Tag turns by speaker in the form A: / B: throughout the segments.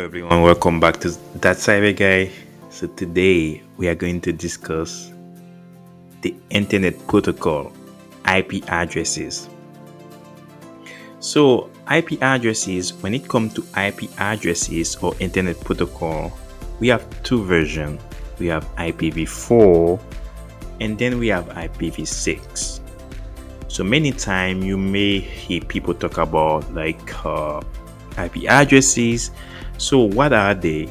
A: everyone, welcome back to That Cyber Guy. So today we are going to discuss the Internet Protocol, IP addresses. So IP addresses, when it comes to IP addresses or Internet Protocol, we have two versions. We have IPv4 and then we have IPv6. So many times you may hear people talk about IP addresses. So what are they?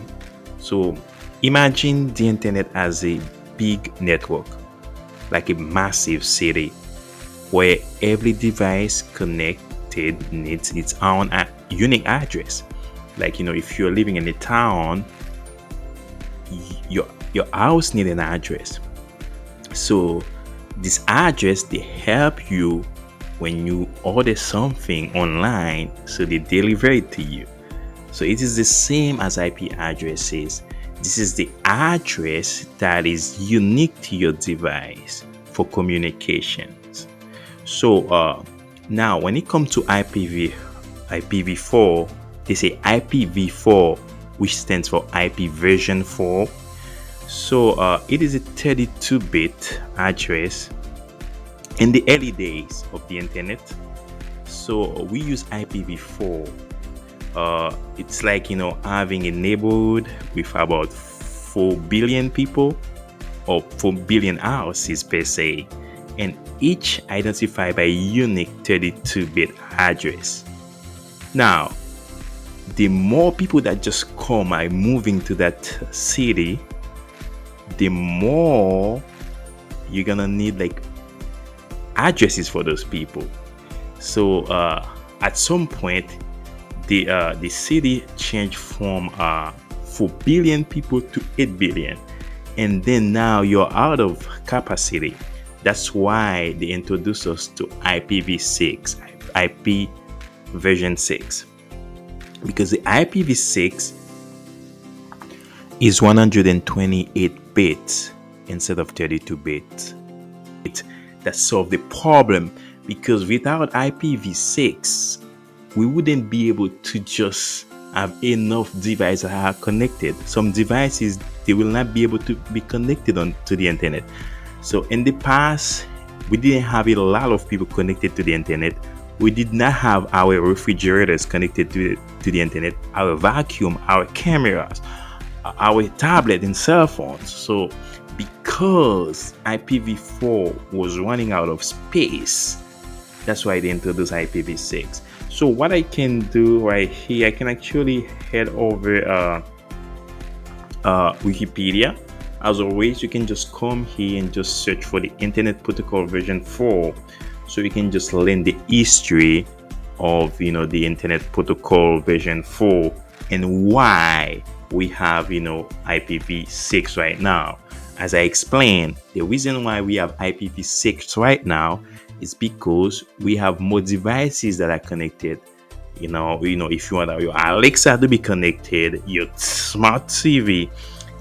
A: So imagine the internet as a big network, like a massive city where every device connected needs its own unique address. If you're living in a town, your house needs an address. So this address, they help you when you order something online, so they deliver it to you. So it is the same as IP addresses. This is the address that is unique to your device for communications. So now when it comes to IPv4, they say IPv4, which stands for IP version 4. So it is a 32-bit address in the early days of the internet. So we use IPv4. It's like having a neighborhood with about 4 billion people or 4 billion houses per se, and each identified by a unique 32-bit address. Now, the more people that just come are moving to that city, the more you're gonna need addresses for those people. So at some point, the city changed from 4 billion people to 8 billion, and then now you're out of capacity. That's why they introduced us to IPv6, IP version 6, because the IPv6 is 128 bits instead of 32 bits. That solved the problem, because without IPv6 we wouldn't be able to just have enough devices that are connected. Some devices, they will not be able to be connected to the internet. So in the past, we didn't have a lot of people connected to the internet. We did not have our refrigerators connected to the internet, our vacuum, our cameras, our tablet and cell phones. So because IPv4 was running out of space, that's why they introduced IPv6. So what I can do right here, I can actually head over Wikipedia. As always, you can just come here and just search for the Internet Protocol version 4. So you can just learn the history of the Internet Protocol version 4 and why we have IPv6 right now. As I explained, the reason why we have IPv6 right now is because we have more devices that are connected. If you want your Alexa to be connected, your smart TV,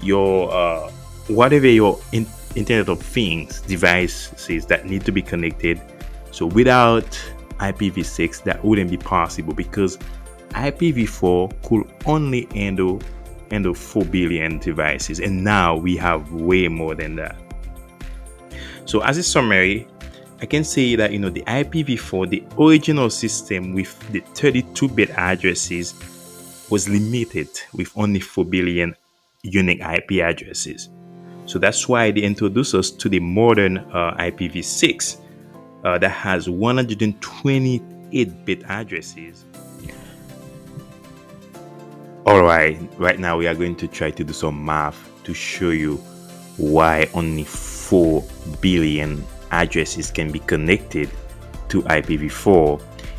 A: your whatever your Internet of Things devices that need to be connected. So without IPv6, that wouldn't be possible, because IPv4 could only handle 4 billion devices, and now we have way more than that. So as a summary, I can say that the IPv4, the original system with the 32-bit addresses, was limited with only 4 billion unique IP addresses. So that's why they introduced us to the modern IPv6 that has 128-bit addresses. Alright, right now we are going to try to do some math to show you why only 4 billion addresses can be connected to IPv4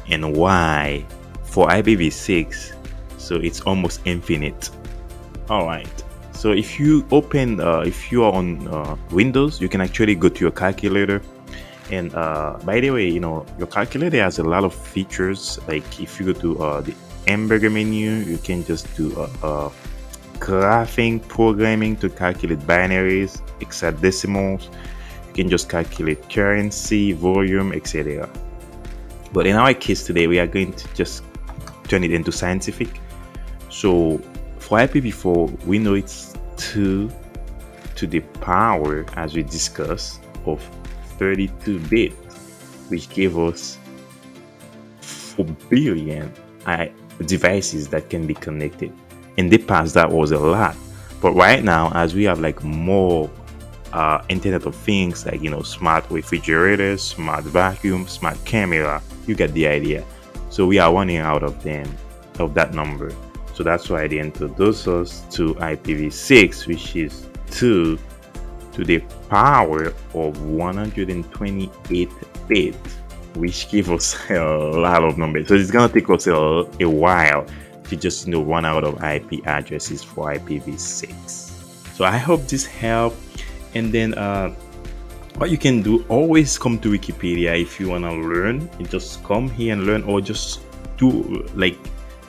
A: and why for IPv6 so it's almost infinite. Alright, so if you are on Windows, you can actually go to your calculator, and by the way, your calculator has a lot of features. Like if you go to the hamburger menu, you can just do graphing programming to calculate binaries, hexadecimals. You can just calculate currency, volume, etc. But in our case today, we are going to just turn it into scientific. So for IPv4, we know it's 2 to the power, as we discussed, of 32-bit, which gave us 4 billion devices that can be connected. In the past, that was a lot, but right now, as we have like more Internet of Things, like smart refrigerators, smart vacuum, smart camera, you get the idea. So we are running out of that number. So that's why they introduced us to IPv6, which is 2 to the power of 128 bits, which gives us a lot of numbers. So it's gonna take us a while to just run out of IP addresses for IPv6. So I hope this helped. And then what you can do, always come to Wikipedia if you wanna learn. You just come here and learn, or just do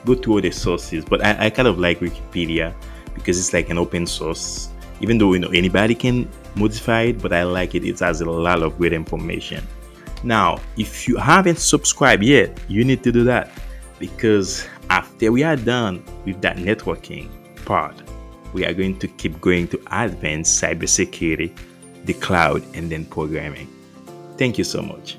A: go to other sources. But I kind of like Wikipedia because it's like an open source, even though anybody can modify it, but I like it. It has a lot of great information. Now, if you haven't subscribed yet, you need to do that, because after we are done with that networking part, we are going to keep going to advanced cybersecurity, the cloud, and then programming. Thank you so much.